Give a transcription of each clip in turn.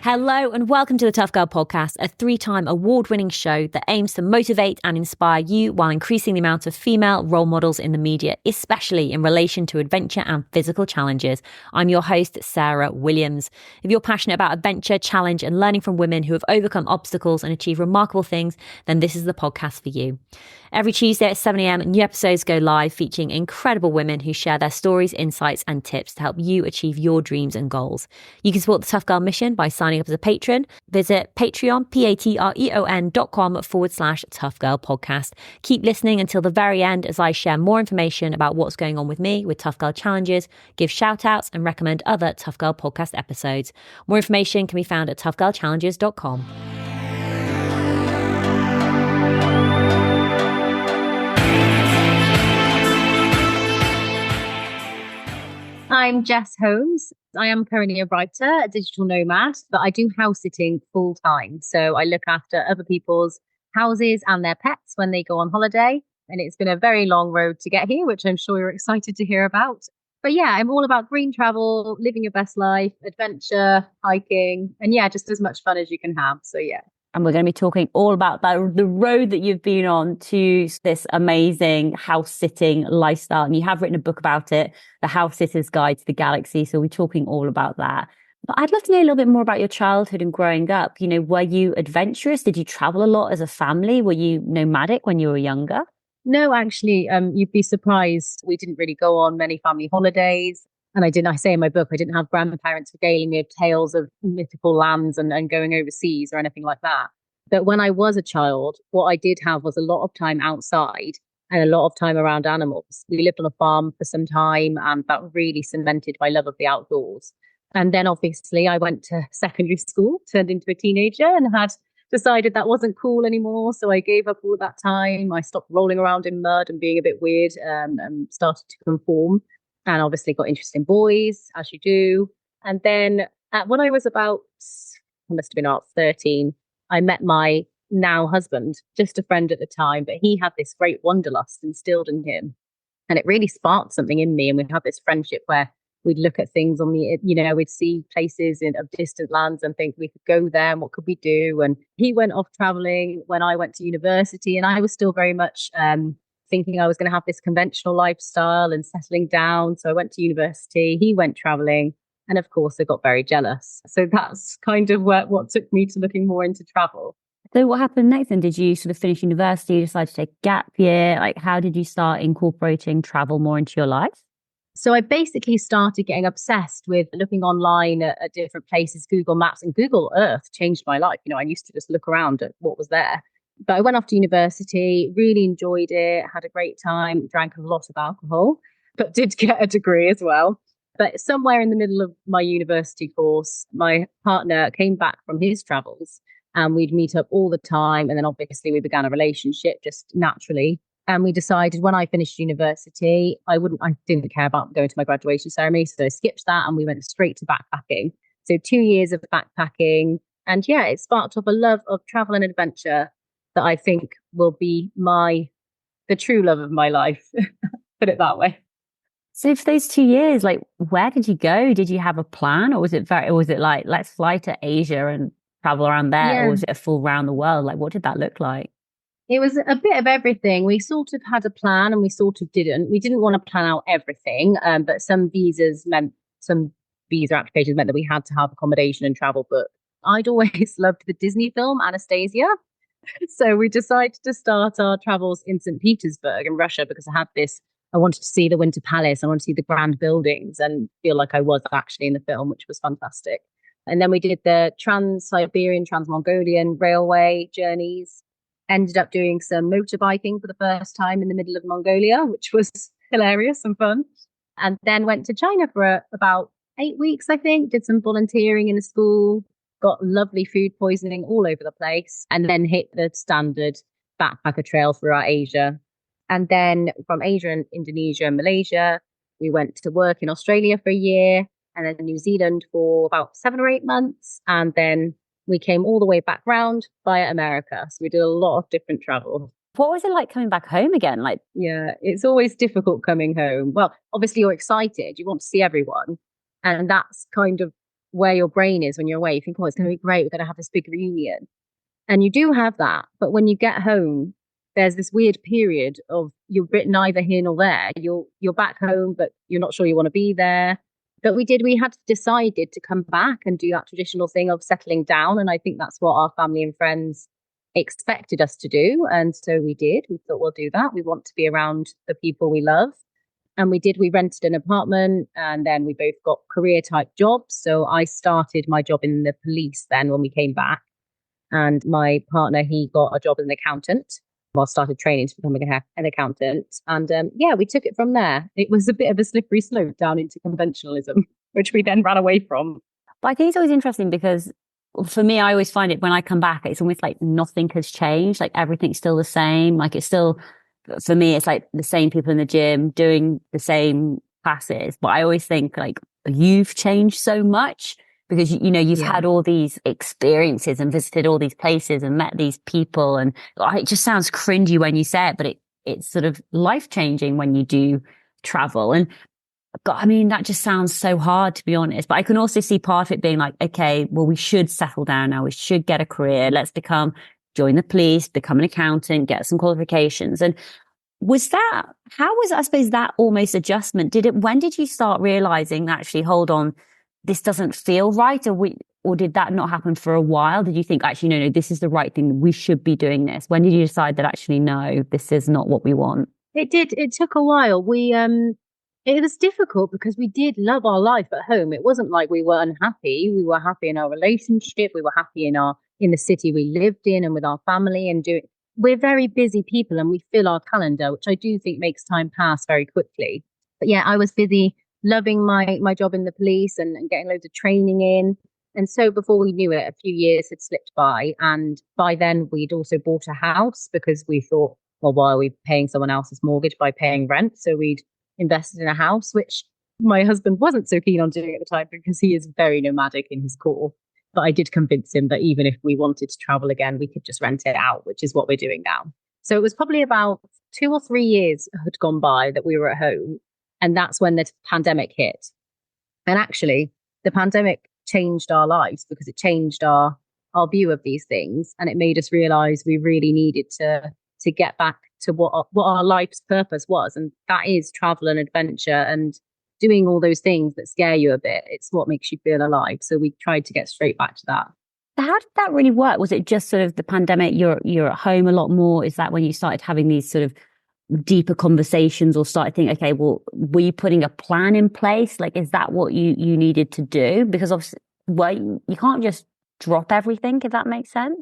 Hello and welcome to the Tough Girl Podcast, a 3-time award-winning show that aims to motivate and inspire you while increasing the amount of female role models in the media, especially in relation to adventure and physical challenges. I'm your host, Sarah Williams. If you're passionate about adventure, challenge and learning from women who have overcome obstacles and achieved remarkable things, then this is the podcast for you. Every Tuesday at 7 a.m, new episodes go live featuring incredible women who share their stories, insights and tips to help you achieve your dreams and goals. You can support the Tough Girl mission by signing up as a patron. Visit Patreon, patreon.com/Tough Girl Podcast. Keep listening until the very end as I share more information about what's going on with me with Tough Girl Challenges, give shout outs and recommend other Tough Girl Podcast episodes. More information can be found at toughgirlchallenges.com. I'm Jess Holmes. I am currently a writer, a digital nomad, but I do house sitting full time. So I look after other people's houses and their pets when they go on holiday. And it's been a very long road to get here, which I'm sure you're excited to hear about. But yeah, I'm all about green travel, living your best life, adventure, hiking, and yeah, just as much fun as you can have. So yeah. And we're going to be talking all about the road that you've been on to this amazing house sitting lifestyle. And you have written a book about it, The House Sitter's Guide to the Galaxy. So we're talking all about that. But I'd love to know a little bit more about your childhood and growing up. You know, were you adventurous? Did you travel a lot as a family? Were you nomadic when you were younger? No, actually, you'd be surprised. We didn't really go on many family holidays. And I say in my book, I didn't have grandparents regaling me of tales of mythical lands and going overseas or anything like that. But when I was a child, what I did have was a lot of time outside and a lot of time around animals. We lived on a farm for some time and that really cemented my love of the outdoors. And then obviously I went to secondary school, turned into a teenager and had decided that wasn't cool anymore. So I gave up all that time. I stopped rolling around in mud and being a bit weird and started to conform. And obviously got interested in boys, as you do. And then when I was I must have been about 13, I met my now husband, just a friend at the time, but he had this great wanderlust instilled in him. And it really sparked something in me. And we had this friendship where we'd look at things we'd see places of distant lands and think we could go there and what could we do? And he went off traveling when I went to university and I was still very much thinking I was going to have this conventional lifestyle and settling down. So I went to university, he went traveling, and of course I got very jealous. So that's kind of what took me to looking more into travel. So what happened next then? Did you sort of finish university, decide to take a gap year? Like how did you start incorporating travel more into your life? So I basically started getting obsessed with looking online at different places, Google Maps, and Google Earth changed my life. I used to just look around at what was there. But I went off to university, really enjoyed it, had a great time, drank a lot of alcohol, but did get a degree as well. But somewhere in the middle of my university course, my partner came back from his travels and we'd meet up all the time. And then obviously we began a relationship just naturally. And we decided when I finished university, I didn't care about going to my graduation ceremony. So I skipped that and we went straight to backpacking. So 2 years of backpacking. And yeah, it sparked up a love of travel and adventure that I think will be the true love of my life, put it that way. So for those 2 years, like where did you go? Did you have a plan or was it like, let's fly to Asia and travel around there? Yeah. Or was it a full round the world? Like what did that look like? It was a bit of everything. We sort of had a plan and we sort of didn't. We didn't want to plan out everything, but some visa applications meant that we had to have accommodation and travel booked. I'd always loved the Disney film Anastasia. So we decided to start our travels in St. Petersburg in Russia because I wanted to see the Winter Palace. I wanted to see the grand buildings and feel like I was actually in the film, which was fantastic. And then we did the Trans-Siberian, Trans-Mongolian railway journeys, ended up doing some motorbiking for the first time in the middle of Mongolia, which was hilarious and fun. And then went to China for about 8 weeks, I think, did some volunteering in a school, got lovely food poisoning all over the place, and then hit the standard backpacker trail throughout Asia. And then from Asia and Indonesia and Malaysia, we went to work in Australia for a year and then New Zealand for about 7 or 8 months. And then we came all the way back round via America. So we did a lot of different travel. What was it like coming back home again? Yeah, it's always difficult coming home. Well, obviously you're excited. You want to see everyone. And that's kind of where your brain is when you're away. You think, oh, it's going to be great. We're going to have this big reunion. And you do have that. But when you get home, there's this weird period of you're a bit neither here nor there. You're back home, but you're not sure you want to be there. But we had decided to come back and do that traditional thing of settling down. And I think that's what our family and friends expected us to do. And so we did. We thought we'll do that. We want to be around the people we love. And we did. We rented an apartment and then we both got career type jobs. So I started my job in the police then when we came back. And my partner, he got a job as an accountant. Well, started training to become an accountant. And yeah, we took it from there. It was a bit of a slippery slope down into conventionalism, which we then ran away from. But I think it's always interesting because for me, I always find it when I come back, it's almost like nothing has changed. Like everything's still the same. Like it's still, for me, it's like the same people in the gym doing the same classes. But I always think like you've changed so much because, you know, you've had all these experiences and visited all these places and met these people. And it just sounds cringy when you say it, but it's sort of life changing when you do travel. And God, I mean, that just sounds so hard, to be honest. But I can also see part of it being like, okay, well, we should settle down now. We should get a career. Let's join the police, become an accountant, get some qualifications. And how was, I suppose, that almost adjustment? When did you start realizing that actually, hold on, this doesn't feel right? Or did that not happen for a while? Did you think, actually, no, this is the right thing. We should be doing this. When did you decide that actually, no, this is not what we want? It did. It took a while. It was difficult because we did love our life at home. It wasn't like we were unhappy. We were happy in our relationship. We were happy in the city we lived in and with our family and doing. We're very busy people and we fill our calendar, which I do think makes time pass very quickly. But yeah, I was busy loving my job in the police and getting loads of training in. And so before we knew it, a few years had slipped by. And by then we'd also bought a house because we thought, well, why are we paying someone else's mortgage by paying rent? So we'd invested in a house, which my husband wasn't so keen on doing at the time because he is very nomadic in his core. But I did convince him that even if we wanted to travel again, we could just rent it out, which is what we're doing now. So it was probably about 2 or 3 years had gone by that we were at home. And that's when the pandemic hit. And actually, the pandemic changed our lives because it changed our view of these things. And it made us realize we really needed to get back to what our life's purpose was. And that is travel and adventure and doing all those things that scare you a bit. It's what makes you feel alive. So we tried to get straight back to that. How did that really work? Was it just sort of the pandemic? You're at home a lot more. Is that when you started having these sort of deeper conversations or started thinking, okay, well, were you putting a plan in place? Like, is that what you needed to do? Because obviously, well, you can't just drop everything, if that makes sense.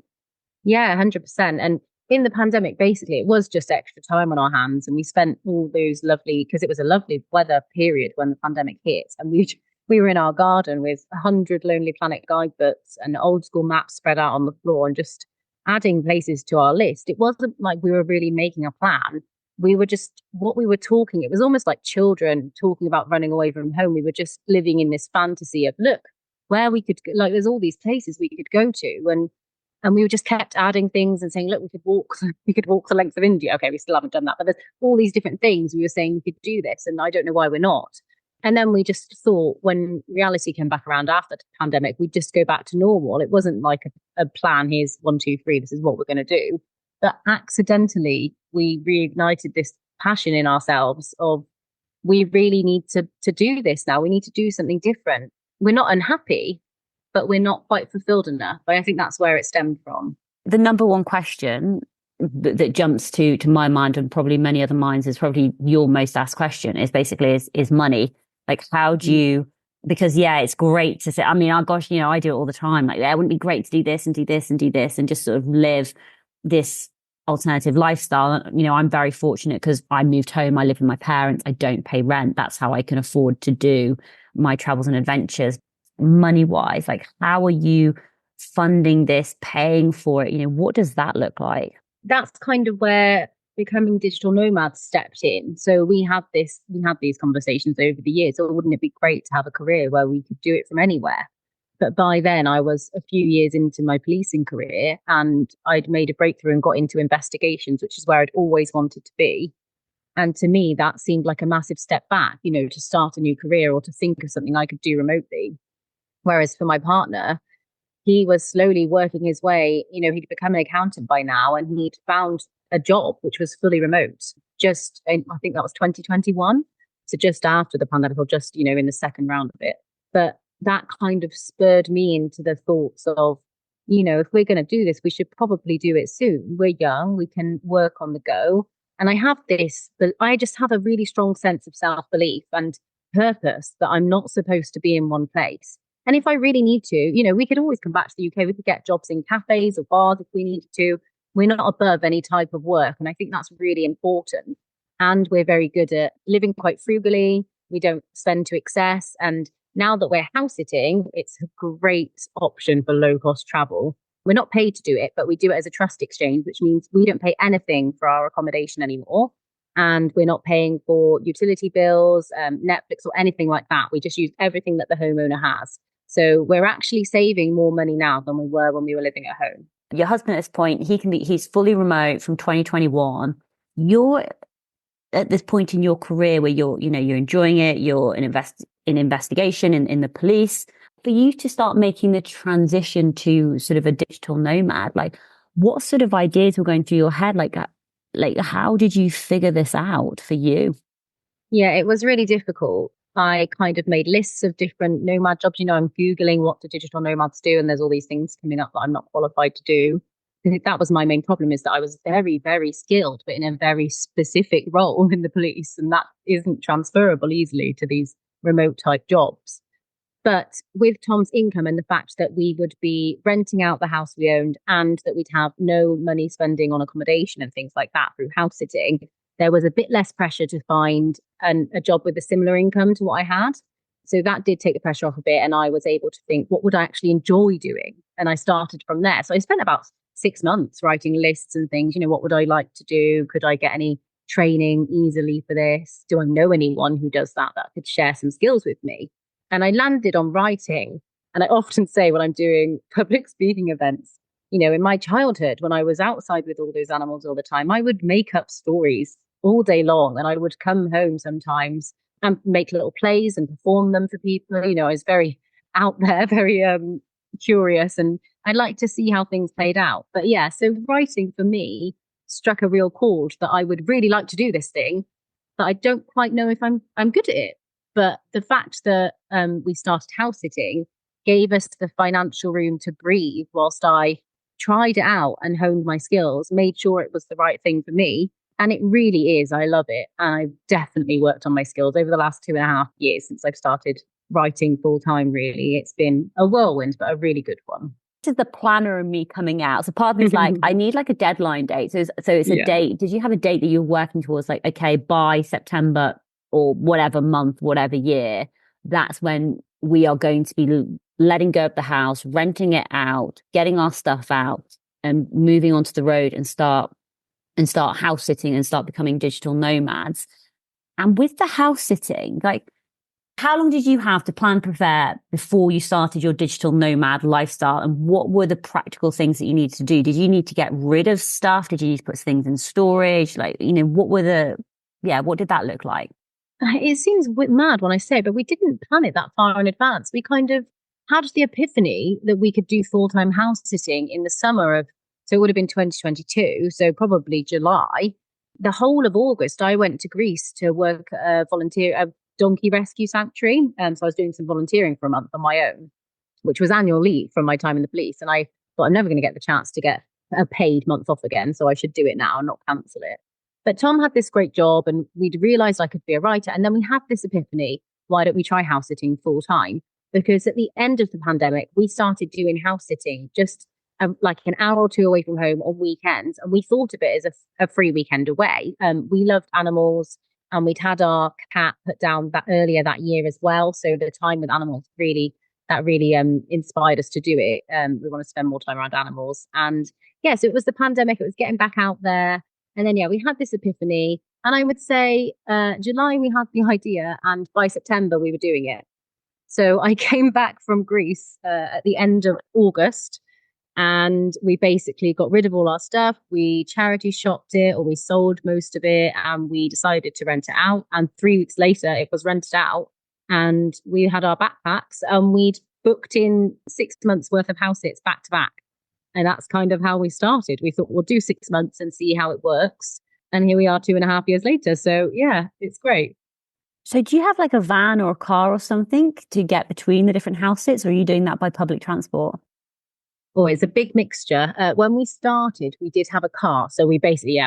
Yeah, 100%. And in the pandemic, basically, it was just extra time on our hands. And we spent all those because it was a lovely weather period when the pandemic hit. And we were in our garden with 100 Lonely Planet guidebooks and old school maps spread out on the floor and just adding places to our list. It wasn't like we were really making a plan. We were just what we were talking. It was almost like children talking about running away from home. We were just living in this fantasy of, look, where we could, like, there's all these places we could go to. And we just kept adding things and saying, look, we could walk the length of India. Okay, we still haven't done that. But there's all these different things we were saying we could do this. And I don't know why we're not. And then we just thought when reality came back around after the pandemic, we'd just go back to normal. It wasn't like a plan. Here's 1, 2, 3. This is what we're going to do. But accidentally, we reignited this passion in ourselves of we really need to do this now. We need to do something different. We're not unhappy, but we're not quite fulfilled enough. But I think that's where it stemmed from. The number one question that jumps to my mind and probably many other minds is probably your most asked question is basically is money. Like, how do you, because yeah, it's great to say, I mean, oh gosh, you know, I do it all the time. Like, yeah, it wouldn't be great to do this and do this and do this and just sort of live this alternative lifestyle. You know, I'm very fortunate because I moved home. I live with my parents. I don't pay rent. That's how I can afford to do my travels and adventures. Money wise, like, how are you funding this, paying for it? You know, what does that look like? That's kind of where becoming digital nomads stepped in. So we had these conversations over the years. So wouldn't it be great to have a career where we could do it from anywhere? But by then I was a few years into my policing career and I'd made a breakthrough and got into investigations, which is where I'd always wanted to be. And to me, that seemed like a massive step back, you know, to start a new career or to think of something I could do remotely. Whereas for my partner, he was slowly working his way, he'd become an accountant by now and he'd found a job which was fully remote. I think that was 2021. So just after the pandemic, or just, in the second round of it. But that kind of spurred me into the thoughts of, if we're going to do this, we should probably do it soon. We're young, we can work on the go. And I just have a really strong sense of self belief and purpose that I'm not supposed to be in one place. And if I really need to, we could always come back to the UK. We could get jobs in cafes or bars if we needed to. We're not above any type of work. And I think that's really important. And we're very good at living quite frugally. We don't spend to excess. And now that we're house sitting, it's a great option for low cost travel. We're not paid to do it, but we do it as a trust exchange, which means we don't pay anything for our accommodation anymore. And we're not paying for utility bills, Netflix or anything like that. We just use everything that the homeowner has. So we're actually saving more money now than we were when we were living at home. Your husband at this point, he's fully remote from 2021. You're at this point in your career where you're enjoying it, you're in investigation in the police. For you to start making the transition to sort of a digital nomad, like what sort of ideas were going through your head? Like how did you figure this out for you? Yeah, it was really difficult. I kind of made lists of different nomad jobs. I'm Googling what do digital nomads do, and there's all these things coming up that I'm not qualified to do. I think that was my main problem, is that I was very, very skilled, but in a very specific role in the police, and that isn't transferable easily to these remote type jobs. But with Tom's income and the fact that we would be renting out the house we owned and that we'd have no money spending on accommodation and things like that through house sitting, there was a bit less pressure to find a job with a similar income to what I had. So that did take the pressure off a bit. And I was able to think, what would I actually enjoy doing? And I started from there. So I spent about 6 months writing lists and things. What would I like to do? Could I get any training easily for this? Do I know anyone who does that could share some skills with me? And I landed on writing. And I often say when I'm doing public speaking events, in my childhood, when I was outside with all those animals all the time, I would make up stories all day long. And I would come home sometimes and make little plays and perform them for people. I was very out there, very curious, and I'd like to see how things played out. But yeah, so writing for me struck a real chord that I would really like to do this thing, but I don't quite know if I'm good at it. But the fact that we started house sitting gave us the financial room to breathe whilst I tried it out and honed my skills, made sure it was the right thing for me. And it really is. I love it. And I've definitely worked on my skills over the last 2.5 years since I've started writing full time, really. It's been a whirlwind, but a really good one. This is the planner in me coming out. So part of me is like, I need like a deadline date. So it's a date. Did you have a date that you're working towards? Like, okay, by September or whatever month, whatever year, that's when we are going to be letting go of the house, renting it out, getting our stuff out and moving onto the road and start house sitting and start becoming digital nomads. And with the house sitting, like, how long did you have to plan, prepare before you started your digital nomad lifestyle? And what were the practical things that you needed to do? Did you need to get rid of stuff? Did you need to put things in storage? Like, what did that look like? It seems mad when I say it, but we didn't plan it that far in advance. We kind of had the epiphany that we could do full-time house sitting in the summer of, so it would have been 2022, so probably July. The whole of August, I went to Greece to work at a donkey rescue sanctuary. So I was doing some volunteering for a month on my own, which was annual leave from my time in the police. And I thought, I'm never going to get the chance to get a paid month off again, so I should do it now and not cancel it. But Tom had this great job and we'd realized I could be a writer. And then we had this epiphany, why don't we try house sitting full time? Because at the end of the pandemic, we started doing house sitting just like an hour or two away from home on weekends. And we thought of it as a free weekend away. We loved animals and we'd had our cat put down earlier that year as well. So the time with animals really inspired us to do it. We want to spend more time around animals. And yeah, so it was the pandemic. It was getting back out there. And then, we had this epiphany. And I would say July, we had the idea. And by September, we were doing it. So I came back from Greece at the end of August. And we basically got rid of all our stuff. We charity shopped it, or we sold most of it. And we decided to rent it out. And 3 weeks later, it was rented out. And we had our backpacks and we'd booked in 6 months worth of house sits back to back. And that's kind of how we started. We thought we'll do 6 months and see how it works. And here we are 2.5 years later. So yeah, it's great. So do you have like a van or a car or something to get between the different house sits, or are you doing that by public transport? Oh, it's a big mixture. When we started, we did have a car. So we basically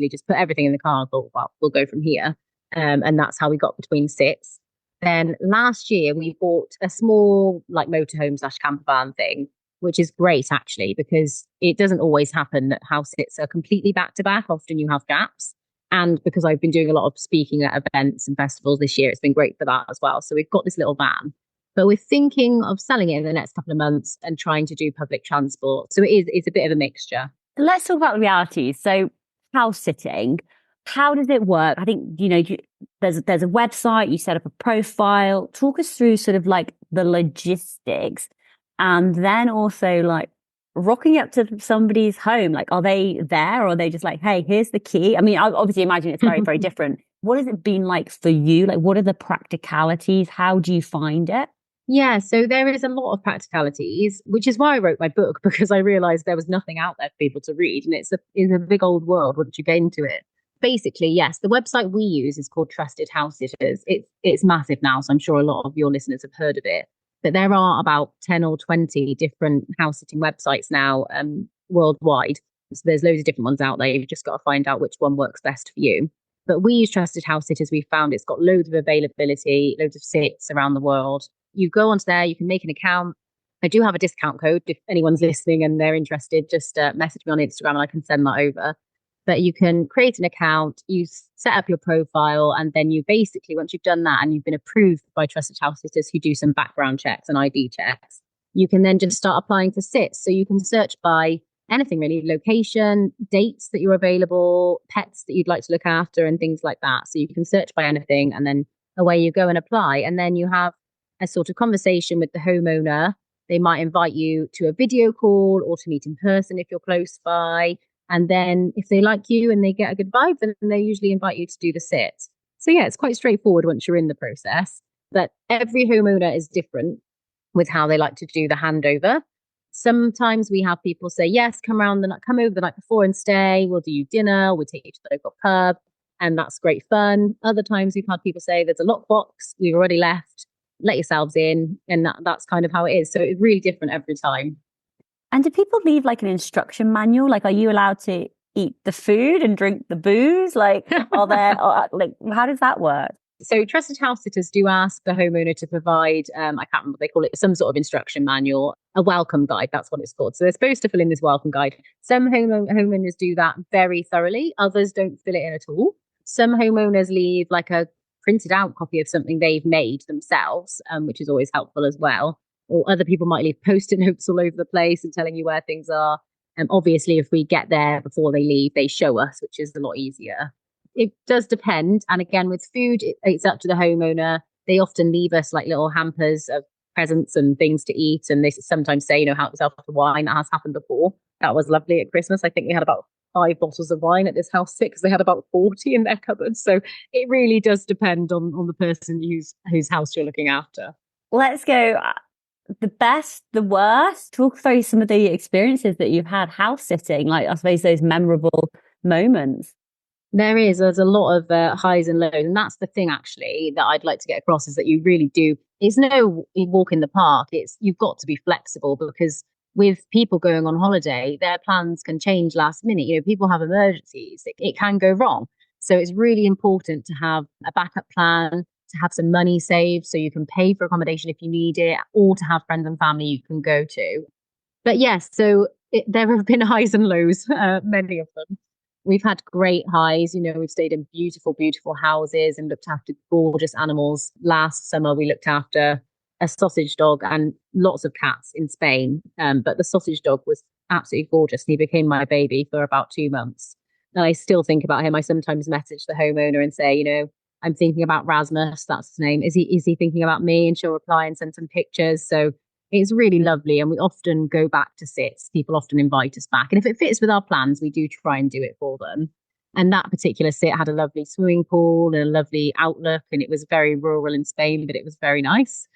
just put everything in the car and thought, well, we'll go from here. And that's how we got between sits. Then last year, we bought a small like motorhome slash camper van thing, which is great actually, because it doesn't always happen that house sits are completely back to back. Often you have gaps. And because I've been doing a lot of speaking at events and festivals this year, it's been great for that as well. So we've got this little van, but we're thinking of selling it in the next couple of months and trying to do public transport. So it's a bit of a mixture. Let's talk about the realities. So house sitting, how does it work? I think, there's a website, you set up a profile. Talk us through sort of like the logistics, and then also like rocking up to somebody's home. Like, are they there, or are they just like, hey, here's the key? I mean, I obviously imagine it's very, very different. What has it been like for you? Like, what are the practicalities? How do you find it? Yeah, so there is a lot of practicalities, which is why I wrote my book, because I realized there was nothing out there for people to read. And it's a big old world once you get into it. Basically, yes, the website we use is called Trusted House Sitters. It's massive now, so I'm sure a lot of your listeners have heard of it. But there are about 10 or 20 different house sitting websites now worldwide. So there's loads of different ones out there. You've just got to find out which one works best for you. But we use Trusted House Sitters. We found it's got loads of availability, loads of sits around the world. You go onto there, you can make an account. I do have a discount code. If anyone's listening and they're interested, just message me on Instagram and I can send that over. But you can create an account, you set up your profile, and then you basically, once you've done that and you've been approved by Trusted House Sitters who do some background checks and ID checks, you can then just start applying for sits. So you can search by anything really, location, dates that you're available, pets that you'd like to look after, and things like that. So you can search by anything, and then away you go and apply. And then you have a sort of conversation with the homeowner. They might invite you to a video call or to meet in person if you're close by. And then if they like you and they get a good vibe, then they usually invite you to do the sit. So yeah, it's quite straightforward once you're in the process. But every homeowner is different with how they like to do the handover. Sometimes we have people say, yes, come over the night before and stay. We'll do you dinner. We'll take you to the local pub. And that's great fun. Other times we've had people say, there's a lockbox. We've already left. Let yourselves in. And that's kind of how it is. So it's really different every time. And do people leave like an instruction manual? Like, are you allowed to eat the food and drink the booze? Like, how does that work? So trusted house sitters do ask the homeowner to provide, I can't remember what they call it, some sort of instruction manual, a welcome guide. That's what it's called. So they're supposed to fill in this welcome guide. Some homeowners do that very thoroughly. Others don't fill it in at all. Some homeowners leave like a printed out copy of something they've made themselves, which is always helpful as well. Or other people might leave post-it notes all over the place and telling you where things are. And obviously, if we get there before they leave, they show us, which is a lot easier. It does depend. And again, with food, it's up to the homeowner. They often leave us like little hampers of presents and things to eat. And they sometimes say, help yourself to wine. That has happened before. That was lovely at Christmas. I think we had about 5 bottles of wine at this house sit because they had about 40 in their cupboards. So it really does depend on the person whose house you're looking after. Let's go. The best, the worst. Talk through some of the experiences that you've had house sitting, like I suppose those memorable moments. There's a lot of highs and lows. And that's the thing actually that I'd like to get across, is that you really do. It's no walk in the park. You've got to be flexible, because with people going on holiday, their plans can change last minute. People have emergencies. It can go wrong. So it's really important to have a backup plan, to have some money saved so you can pay for accommodation if you need it, or to have friends and family you can go to. But yes, so there have been highs and lows, many of them. We've had great highs. We've stayed in beautiful, beautiful houses and looked after gorgeous animals. Last summer, we looked after a sausage dog and lots of cats in Spain. But the sausage dog was absolutely gorgeous. And he became my baby for about 2 months. And I still think about him. I sometimes message the homeowner and say, I'm thinking about Rasmus, that's his name. Is he thinking about me? And she'll reply and send some pictures. So it's really lovely. And we often go back to sits. People often invite us back. And if it fits with our plans, we do try and do it for them. And that particular sit had a lovely swimming pool and a lovely outlook. And it was very rural in Spain, but it was very nice.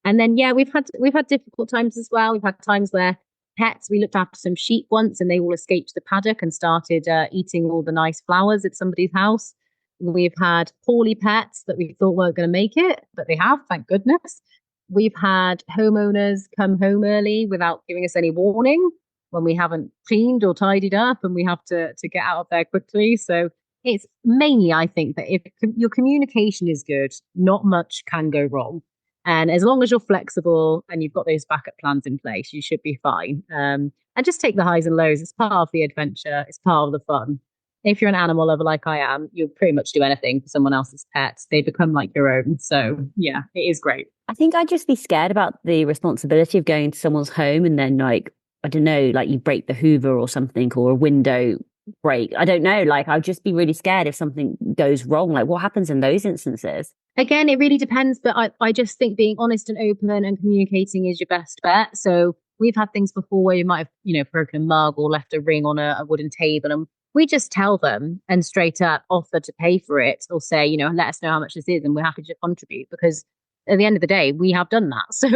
And then yeah, we've had difficult times as well. We've had times where pets, we looked after some sheep once and they all escaped the paddock and started eating all the nice flowers at somebody's house. We've had poorly pets that we thought weren't going to make it, but they have, thank goodness. We've had homeowners come home early without giving us any warning when we haven't cleaned or tidied up and we have to get out of there quickly. So it's mainly, I think, that if your communication is good, not much can go wrong. And as long as you're flexible and you've got those backup plans in place, you should be fine. And just take the highs and lows. It's part of the adventure. It's part of the fun. If you're an animal lover like I am, you'll pretty much do anything for someone else's pets. They become like your own. So yeah, it is great. I think I'd just be scared about the responsibility of going to someone's home and then like, I don't know, like you break the Hoover or something or a window break. I don't know. Like I'd just be really scared if something goes wrong. Like what happens in those instances? Again, it really depends, but I just think being honest and open and communicating is your best bet. So we've had things before where you might have, broken a mug or left a ring on a wooden table, and we just tell them and straight up offer to pay for it or say, let us know how much this is and we're happy to contribute, because at the end of the day, we have done that. So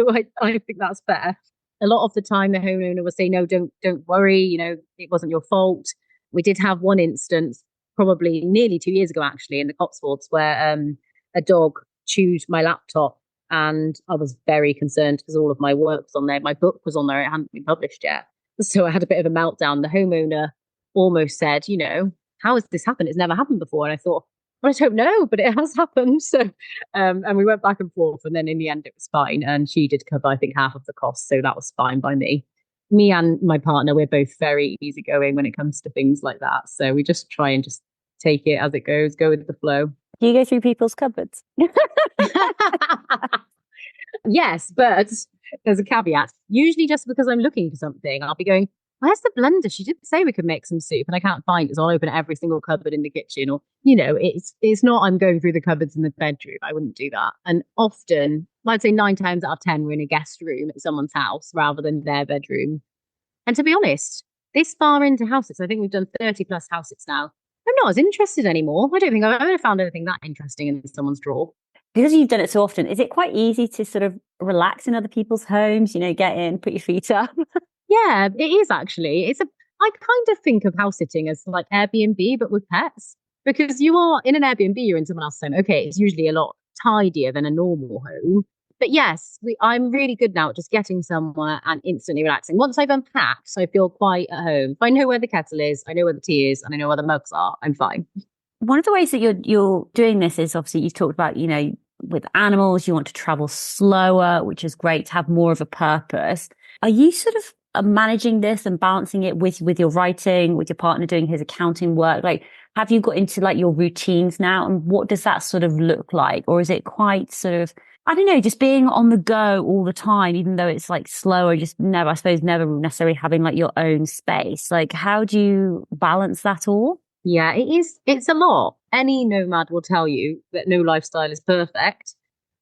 I think that's fair. A lot of the time the homeowner will say, no, don't worry, it wasn't your fault. We did have one instance, probably nearly 2 years ago, actually, in the Cotswolds, where a dog chewed my laptop, and I was very concerned because all of my work was on there. My book was on there. It hadn't been published yet. So I had a bit of a meltdown. The homeowner almost said, how has this happened? It's never happened before. And I thought, well, I don't know, but it has happened. So, and we went back and forth, and then in the end it was fine. And she did cover, I think, half of the cost. So that was fine by me. Me and my partner, we're both very easygoing when it comes to things like that. So we just try and just take it as it goes, go with the flow. Do you go through people's cupboards? Yes, but there's a caveat. Usually just because I'm looking for something, I'll be going, where's the blender? She did say we could make some soup and I can't find it. So I'll open every single cupboard in the kitchen, or, it's not I'm going through the cupboards in the bedroom. I wouldn't do that. And often, I'd say 9 times out of 10, we're in a guest room at someone's house rather than their bedroom. And to be honest, this far into house-sits, I think we've done 30 plus house-sits now. I'm not as interested anymore. I don't think I've ever found anything that interesting in someone's drawer. Because you've done it so often, is it quite easy to sort of relax in other people's homes, get in, put your feet up? Yeah, it is actually. I kind of think of house sitting as like Airbnb, but with pets. Because you are in an Airbnb, you're in someone else's home. Okay, it's usually a lot tidier than a normal home. But yes, I'm really good now at just getting somewhere and instantly relaxing. Once I've unpacked, so I feel quite at home. If I know where the kettle is, I know where the tea is, and I know where the mugs are, I'm fine. One of the ways that you're doing this is obviously you've talked about, with animals, you want to travel slower, which is great to have more of a purpose. Are you sort of managing this and balancing it with your writing, with your partner doing his accounting work? Like, have you got into like your routines now, and what does that sort of look like? Or is it quite sort of, I don't know, just being on the go all the time, even though it's like slower, just never necessarily having like your own space? Like, how do you balance that all? Yeah, it is. It's a lot. Any nomad will tell you that no lifestyle is perfect.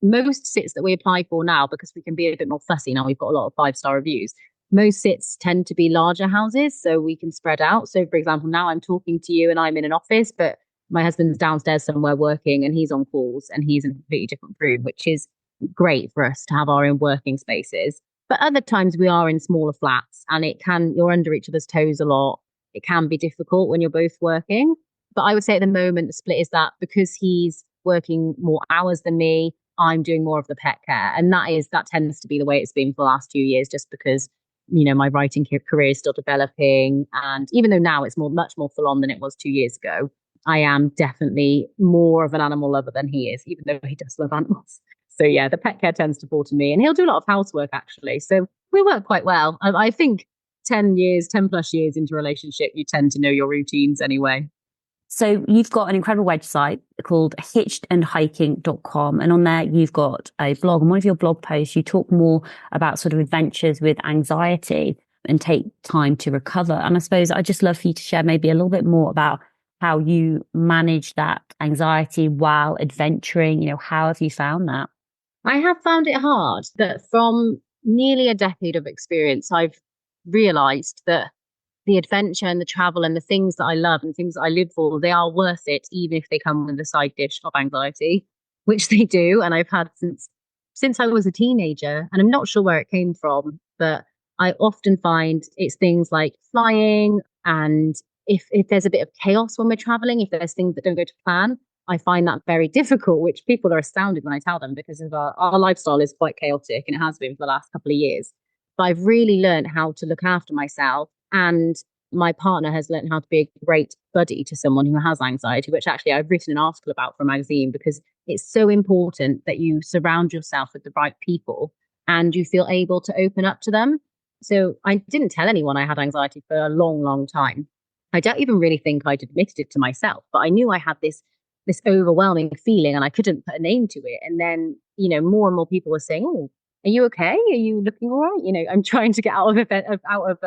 Most sits that we apply for now, because we can be a bit more fussy now, we've got a lot of 5-star reviews. Most sits tend to be larger houses, so we can spread out. So, for example, now I'm talking to you and I'm in an office, but my husband's downstairs somewhere working and he's on calls and he's in a completely different room, which is great for us to have our own working spaces. But other times we are in smaller flats and you're under each other's toes a lot. It can be difficult when you're both working. But I would say at the moment, the split is that because he's working more hours than me, I'm doing more of the pet care. And that tends to be the way it's been for the last 2 years, just because, my writing career is still developing. And even though now it's much more full on than it was 2 years ago, I am definitely more of an animal lover than he is, even though he does love animals. So yeah, the pet care tends to fall to me, and he'll do a lot of housework actually. So we work quite well. I think 10 plus years into a relationship, you tend to know your routines anyway. So you've got an incredible website called hitchedandhiking.com. And on there, you've got a blog. And one of your blog posts, you talk more about sort of adventures with anxiety and take time to recover. And I suppose I'd just love for you to share maybe a little bit more about how you manage that anxiety while adventuring. How have you found that? I have found it hard. That from nearly a decade of experience, I've realized that the adventure and the travel and the things that I love and things that I live for, they are worth it, even if they come with a side dish of anxiety, which they do. And I've had since since I was a teenager, and I'm not sure where it came from, but I often find it's things like flying, and if there's a bit of chaos when we're traveling, if there's things that don't go to plan, I find that very difficult, which people are astounded when I tell them because of our lifestyle is quite chaotic and it has been for the last couple of years. But I've really learned how to look after myself, and my partner has learned how to be a great buddy to someone who has anxiety, which actually I've written an article about for a magazine because it's so important that you surround yourself with the right people and you feel able to open up to them. So I didn't tell anyone I had anxiety for a long, long time. I don't even really think I'd admitted it to myself, but I knew I had this overwhelming feeling and I couldn't put a name to it. And then, more and more people were saying, "Oh, are you okay? Are you looking all right?" I'm trying to get out of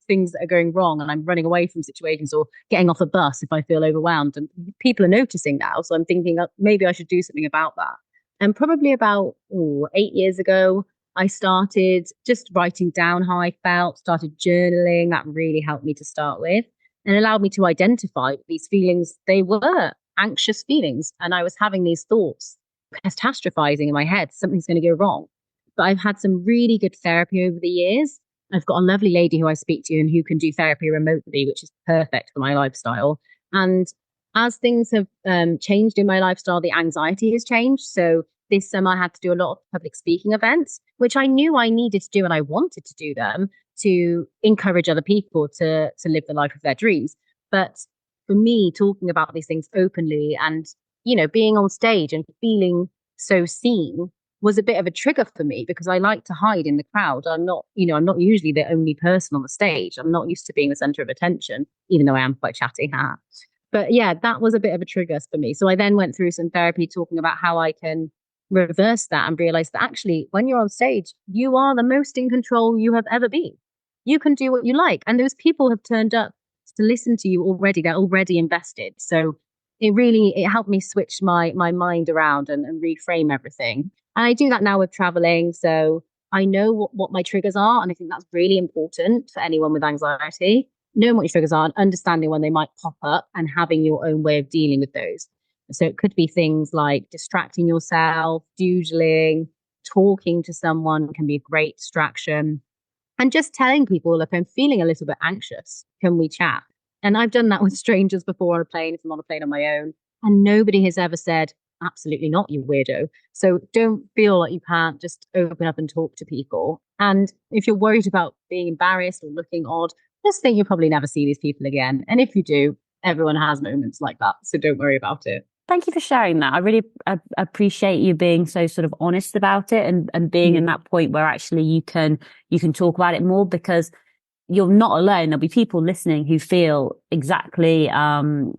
things that are going wrong, and I'm running away from situations or getting off a bus if I feel overwhelmed. And people are noticing now, so I'm thinking that maybe I should do something about that. And probably about 8 years ago, I started just writing down how I felt, started journaling. That really helped me to start with and allowed me to identify these feelings. They were anxious feelings, and I was having these thoughts catastrophizing in my head, something's going to go wrong. But I've had some really good therapy over the years. I've got a lovely lady who I speak to and who can do therapy remotely, which is perfect for my lifestyle. And as things have changed in my lifestyle, the anxiety has changed. So this summer I had to do a lot of public speaking events, which I knew I needed to do and I wanted to do them to encourage other people to live the life of their dreams. But for me, talking about these things openly and, being on stage and feeling so seen was a bit of a trigger for me because I like to hide in the crowd. I'm not usually the only person on the stage. I'm not used to being the center of attention, even though I am quite chatty. But yeah, that was a bit of a trigger for me. So I then went through some therapy talking about how I can reverse that and realize that actually, when you're on stage, you are the most in control you have ever been. You can do what you like. And those people have turned up to listen to you already. They're already invested. So it helped me switch my mind around and reframe everything. And I do that now with traveling. So I know what my triggers are. And I think that's really important for anyone with anxiety. Knowing what your triggers are and understanding when they might pop up and having your own way of dealing with those. So it could be things like distracting yourself, doodling, talking to someone can be a great distraction. And just telling people, look, I'm feeling a little bit anxious. Can we chat? And I've done that with strangers before on a plane, if I'm on a plane on my own. And nobody has ever said, absolutely not, you weirdo. So don't feel like you can't just open up and talk to people. And if you're worried about being embarrassed or looking odd, just think you'll probably never see these people again. And if you do, everyone has moments like that. So don't worry about it. Thank you for sharing that. I really appreciate you being so sort of honest about it and being in that point where actually you can talk about it more, because you're not alone. There'll be people listening who feel exactly, not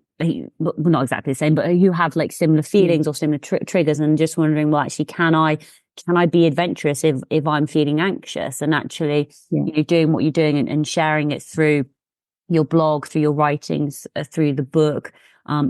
exactly the same, but who have like similar feelings or similar triggers, and just wondering, well, actually, can I be adventurous if I'm feeling anxious? And actually, doing what you're doing and sharing it through your blog, through your writings, through the book,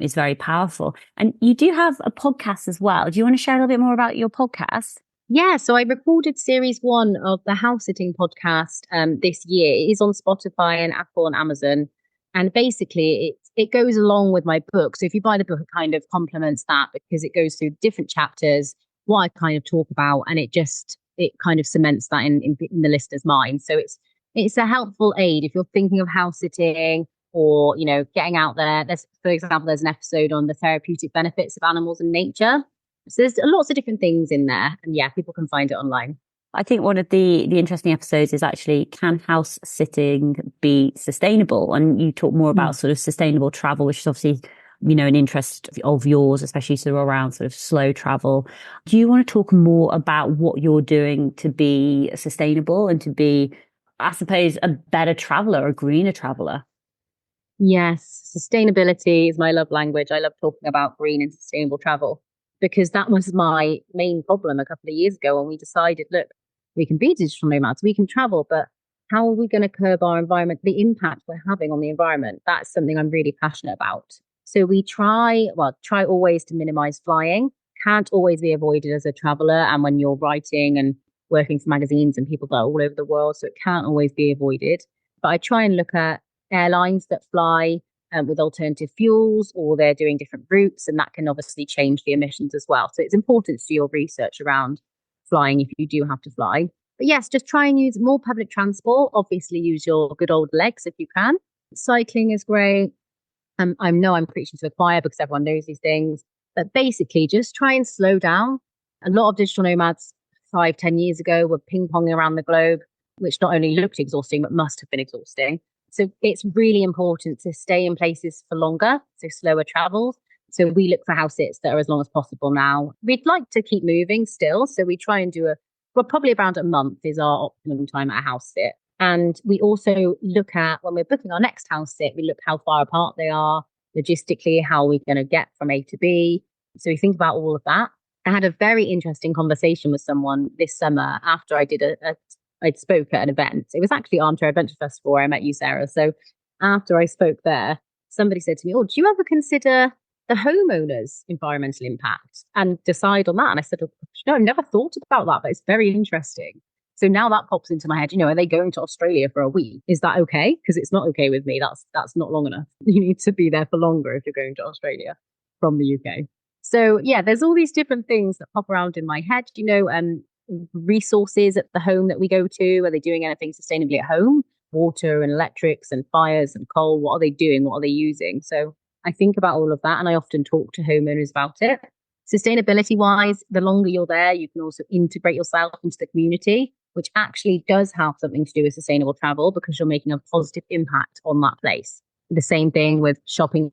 is very powerful. And you do have a podcast as well. Do you want to share a little bit more about your podcast? Yeah, so I recorded series 1 of the House Sitting podcast this year. It is on Spotify and Apple and Amazon. And basically, it goes along with my book. So if you buy the book, it kind of complements that because it goes through different chapters, what I kind of talk about, and it kind of cements that in the listener's mind. So it's a helpful aid if you're thinking of house sitting or, getting out there. For example, there's an episode on the therapeutic benefits of animals and nature. So there's lots of different things in there. And yeah, people can find it online. I think one of the interesting episodes is actually, can house sitting be sustainable? And you talk more about sort of sustainable travel, which is obviously, an interest of yours, especially sort of around sort of slow travel. Do you want to talk more about what you're doing to be sustainable and to be, I suppose, a better traveler, a greener traveler? Yes, sustainability is my love language. I love talking about green and sustainable travel because that was my main problem a couple of years ago when we decided, look, we can be digital nomads, we can travel, but how are we going to curb our environment, the impact we're having on the environment? That's something I'm really passionate about. So we try always to minimize flying. Can't always be avoided as a traveler. And when you're writing and working for magazines and people that are all over the world, so it can't always be avoided. But I try and look at airlines that fly with alternative fuels, or they're doing different routes, and that can obviously change the emissions as well. So it's important to do your research around flying if you do have to fly. But yes, just try and use more public transport. Obviously, use your good old legs if you can. Cycling is great. I know I'm preaching to the choir because everyone knows these things, but basically just try and slow down. A lot of digital nomads 5, 10 years ago were ping-ponging around the globe, which not only looked exhausting, but must have been exhausting. So it's really important to stay in places for longer, so slower travels. So we look for house sits that are as long as possible now. We'd like to keep moving still. So we try and well, probably around a month is our optimum time at a house sit. And we also look at, when we're booking our next house sit, we look how far apart they are, logistically, how we're going to get from A to B. So we think about all of that. I had a very interesting conversation with someone this summer after I did I'd spoke at an event. It was actually Armchair Adventure Festival where I met you, Sarah. So after I spoke there, somebody said to me, "Oh, do you ever consider the homeowner's environmental impact and decide on that?" And I said, "Oh, no, I've never thought about that, but it's very interesting." So now that pops into my head, are they going to Australia for a week? Is that okay? Because it's not okay with me. That's not long enough. You need to be there for longer if you're going to Australia from the UK. So yeah, there's all these different things that pop around in my head. Resources at the home that we go to. Are they doing anything sustainably at home? Water and electrics and fires and coal. What are they doing? What are they using? So I think about all of that, and I often talk to homeowners about it. Sustainability wise, the longer you're there, you can also integrate yourself into the community, which actually does have something to do with sustainable travel because you're making a positive impact on that place. The same thing with shopping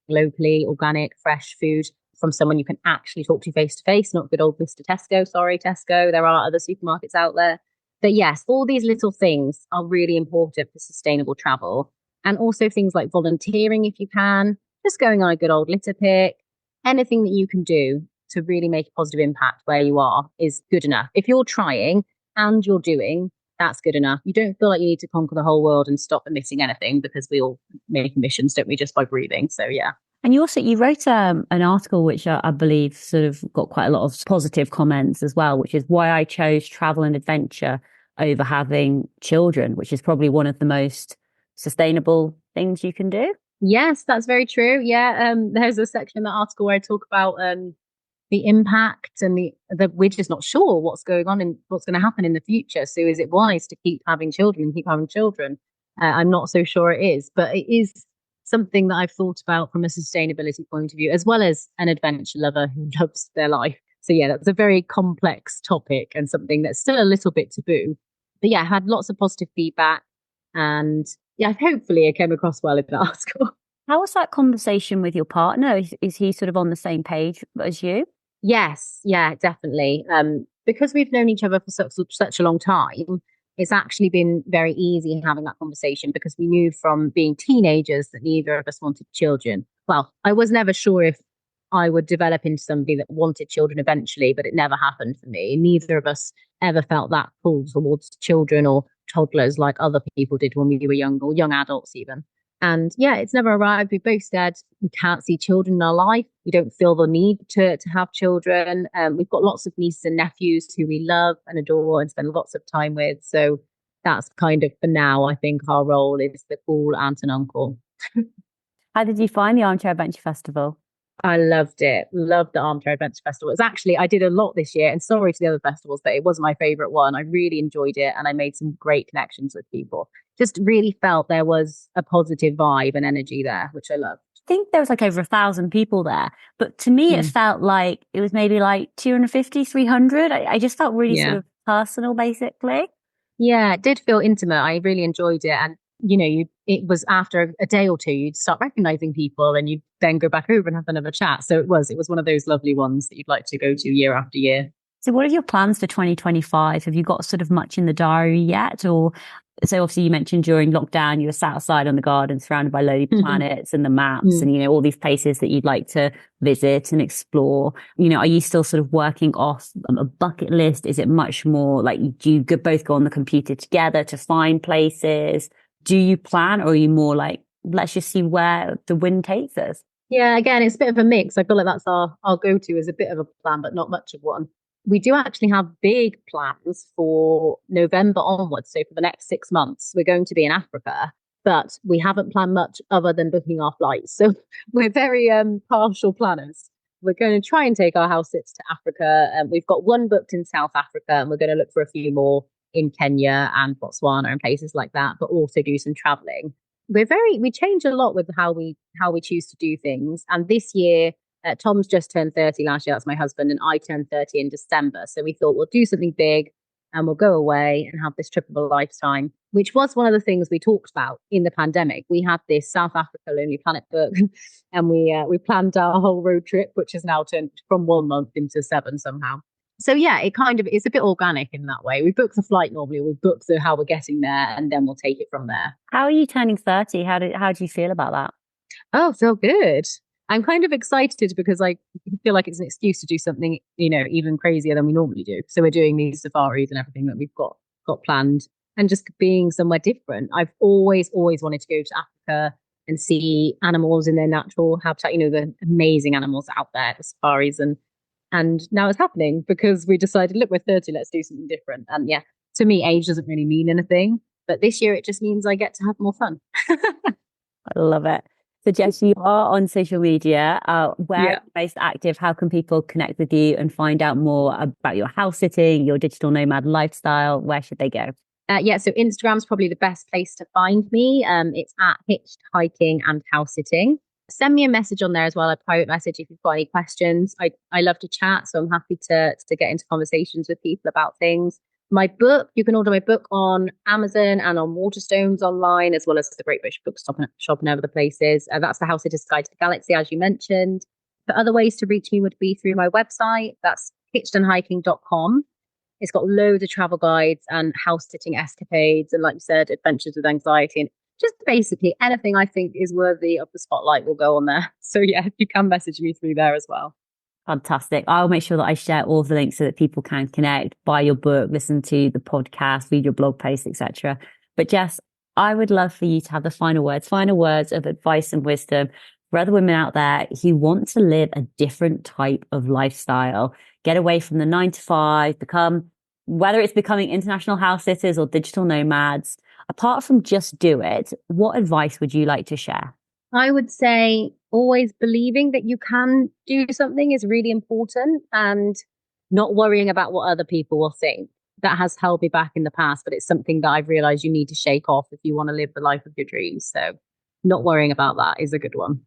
locally, organic, fresh food from someone you can actually talk to face, not good old Mr. Tesco. Sorry, Tesco. There are other supermarkets out there. But yes, all these little things are really important for sustainable travel. And also things like volunteering if you can, just going on a good old litter pick, anything that you can do to really make a positive impact where you are is good enough. If you're trying and you're doing, that's good enough. You don't feel like you need to conquer the whole world and stop emitting anything because we all make emissions, don't we, just by breathing? So yeah. And you wrote an article which I believe sort of got quite a lot of positive comments as well, which is why I chose travel and adventure over having children, which is probably one of the most sustainable things you can do. Yes, that's very true. Yeah, there's a section in that article where I talk about the impact and the we're just not sure what's going on and what's going to happen in the future. So is it wise to keep having children? I'm not so sure it is, but it is something that I've thought about from a sustainability point of view, as well as an adventure lover who loves their life. So yeah, that's a very complex topic and something that's still a little bit taboo. But yeah, I had lots of positive feedback, and yeah, hopefully it came across well in the article. How was that conversation with your partner? Is he sort of on the same page as you? Yes, yeah, definitely. Because we've known each other for such a long time, it's actually been very easy having that conversation because we knew from being teenagers that neither of us wanted children. Well, I was never sure if I would develop into somebody that wanted children eventually, but it never happened for me. Neither of us ever felt that pull towards children or toddlers like other people did when we were young, or young adults even. And yeah, it's never arrived. We both said we can't see children in our life. We don't feel the need to have children. We've got lots of nieces and nephews who we love and adore and spend lots of time with. So that's kind of, for now, I think our role is the cool aunt and uncle. How did you find the Armchair Adventure Festival? I loved it. Loved the Armchair Adventure Festival. It's actually, I did a lot this year, and sorry to the other festivals, but it was my favorite one. I really enjoyed it, and I made some great connections with people. Just really felt there was a positive vibe and energy there, which I loved. I think there was like over 1,000 people there, but to me, it felt like it was maybe like 250, 300. I just felt really sort of personal, basically. Yeah, it did feel intimate. I really enjoyed it. And, it was after a day or two, you'd start recognizing people and you'd then go back over and have another chat. So it was one of those lovely ones that you'd like to go to year after year. So what are your plans for 2025? Have you got sort of much in the diary yet? Or so obviously you mentioned during lockdown, you were sat outside on the garden surrounded by Lonely Planets and the maps and, all these places that you'd like to visit and explore. Are you still sort of working off a bucket list? Is it much more like, do you both go on the computer together to find places? Do you plan, or are you more like, let's just see where the wind takes us? Yeah, again, it's a bit of a mix. I feel like that's our go-to, is a bit of a plan, but not much of one. We do actually have big plans for November onwards. So for the next 6 months, we're going to be in Africa, but we haven't planned much other than booking our flights. So we're very partial planners. we're going to try and take our house sits to Africa. We've got one booked in South Africa, and we're going to look for a few more in Kenya and Botswana and places like that, but also do some traveling. We change a lot with how we choose to do things. And this year, Tom's just turned 30 last year. That's my husband, and I turned 30 in December. So we thought we'll do something big and we'll go away and have this trip of a lifetime, which was one of the things we talked about in the pandemic. We had this South Africa Lonely Planet book, and we planned our whole road trip, which has now turned from 1 month into 7 somehow. So yeah, it's a bit organic in that way. We book the flight normally, we'll book how we're getting there, and then we'll take it from there. How are you turning 30? How do you feel about that? Oh, so good. I'm kind of excited because I feel like it's an excuse to do something, even crazier than we normally do. So we're doing these safaris and everything that we've got planned, and just being somewhere different. I've always wanted to go to Africa and see animals in their natural habitat, the amazing animals out there, the safaris, and now it's happening because we decided, look, we're 30, let's do something different. And yeah, to me, age doesn't really mean anything, but this year it just means I get to have more fun. I love it. So Jess, you are on social media. Where are you most active? How can people connect with you and find out more about your house sitting, your digital nomad lifestyle? Where should they go? So Instagram's probably the best place to find me. It's at hitched hiking and house sitting. Send me a message on there as well, a private message if you've got any questions. I love to chat, so I'm happy to get into conversations with people about things. My book, you can order my book on Amazon and on Waterstones online, as well as the Great British Bookshop and other places. That's the House Sitter's Guide to the Galaxy, as you mentioned. But other ways to reach me would be through my website. That's hitchedandhiking.com. It's got loads of travel guides and house sitting escapades, and like you said, adventures with anxiety, and just basically anything I think is worthy of the spotlight will go on there. So yeah, you can message me through there as well. Fantastic. I'll make sure that I share all the links so that people can connect, buy your book, listen to the podcast, read your blog posts, etc. But Jess, I would love for you to have the final words of advice and wisdom for other women out there who want to live a different type of lifestyle, get away from the 9 to 5, whether it's becoming international house sitters or digital nomads. Apart from just do it, what advice would you like to share? I would say always believing that you can do something is really important, and not worrying about what other people will think. That has held me back in the past, but it's something that I've realized you need to shake off if you want to live the life of your dreams. So not worrying about that is a good one.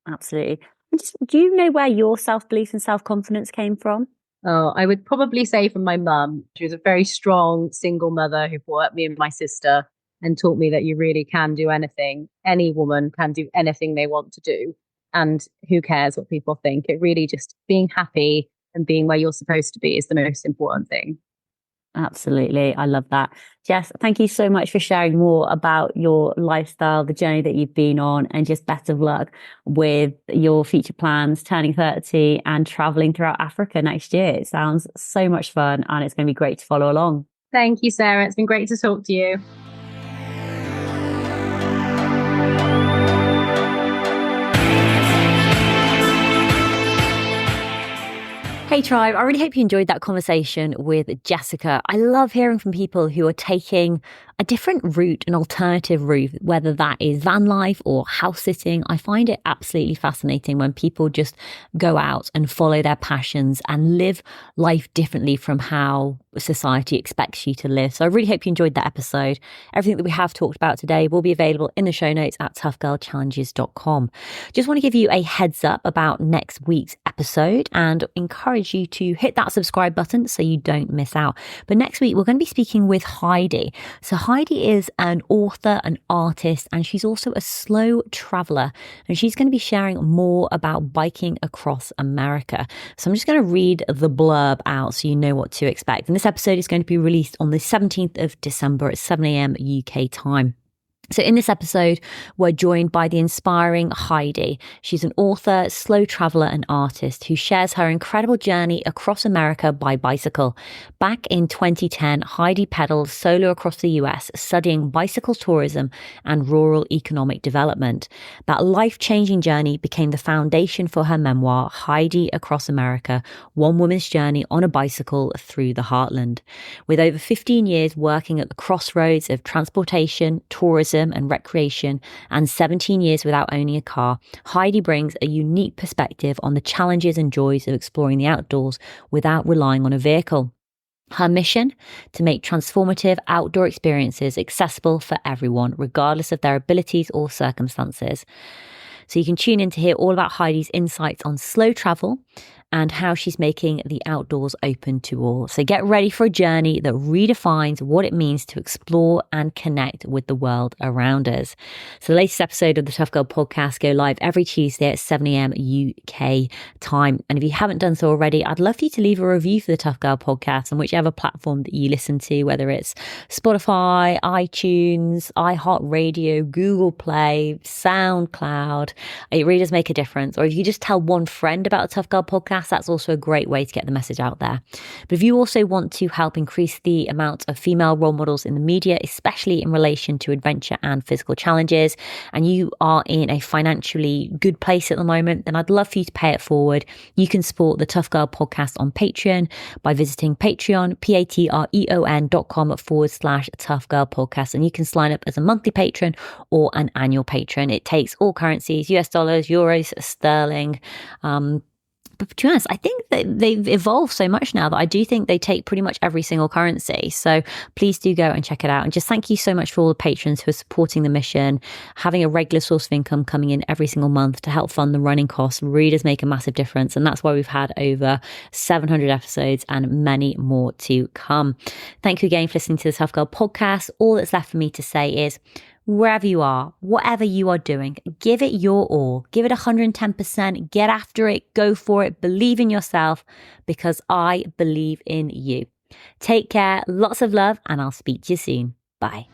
Absolutely. And do you know where your self-belief and self-confidence came from? Oh, I would probably say from my mum. She was a very strong single mother who brought up me and my sister and taught me that you really can do anything. Any woman can do anything they want to do. And who cares what people think? It really just being happy and being where you're supposed to be is the most important thing. Absolutely. I love that. Jess, thank you so much for sharing more about your lifestyle, the journey that you've been on, and just best of luck with your future plans, turning 30 and traveling throughout Africa next year. It sounds so much fun, and it's going to be great to follow along. Thank you, Sarah. It's been great to talk to you. Hey Tribe, I really hope you enjoyed that conversation with Jessica. I love hearing from people who are taking a different route, an alternative route, whether that is van life or house sitting. I find it absolutely fascinating when people just go out and follow their passions and live life differently from how society expects you to live. So I really hope you enjoyed that episode. Everything that we have talked about today will be available in the show notes at toughgirlchallenges.com. Just want to give you a heads up about next week's episode and encourage you to hit that subscribe button so you don't miss out. But next week, we're going to be speaking with Heidi. So Heidi is an author, an artist, and she's also a slow traveler. And she's going to be sharing more about biking across America. So I'm just going to read the blurb out so you know what to expect. And this episode is going to be released on the 17th of December at 7 a.m. UK time. So in this episode, we're joined by the inspiring Heidi. She's an author, slow traveler and artist who shares her incredible journey across America by bicycle. Back in 2010, Heidi pedaled solo across the US, studying bicycle tourism and rural economic development. That life-changing journey became the foundation for her memoir, Heidi Across America, One Woman's Journey on a Bicycle Through the Heartland. With over 15 years working at the crossroads of transportation, tourism, freedom and recreation, and 17 years without owning a car, Heidi brings a unique perspective on the challenges and joys of exploring the outdoors without relying on a vehicle. Her mission: to make transformative outdoor experiences accessible for everyone, regardless of their abilities or circumstances. So you can tune in to hear all about Heidi's insights on slow travel and how she's making the outdoors open to all. So get ready for a journey that redefines what it means to explore and connect with the world around us. So the latest episode of the Tough Girl podcast go live every Tuesday at 7 a.m. UK time. And if you haven't done so already, I'd love for you to leave a review for the Tough Girl podcast on whichever platform that you listen to, whether it's Spotify, iTunes, iHeartRadio, Google Play, SoundCloud. It really does make a difference. Or if you just tell one friend about the Tough Girl podcast, that's also a great way to get the message out there. But if you also want to help increase the amount of female role models in the media, especially in relation to adventure and physical challenges, and you are in a financially good place at the moment, then I'd love for you to pay it forward. You can support the Tough Girl podcast on Patreon by visiting Patreon, patreon.com/Tough Girl podcast. And you can sign up as a monthly patron or an annual patron. It takes all currencies, US dollars, euros, sterling, but to be honest, I think that they've evolved so much now that I do think they take pretty much every single currency. So please do go and check it out. And just thank you so much for all the patrons who are supporting the mission. Having a regular source of income coming in every single month to help fund the running costs really does make a massive difference. And that's why we've had over 700 episodes and many more to come. Thank you again for listening to the Tough Girl podcast. All that's left for me to say is, wherever you are, whatever you are doing, give it your all. Give it 110%. Get after it. Go for it. Believe in yourself, because I believe in you. Take care. Lots of love, and I'll speak to you soon. Bye.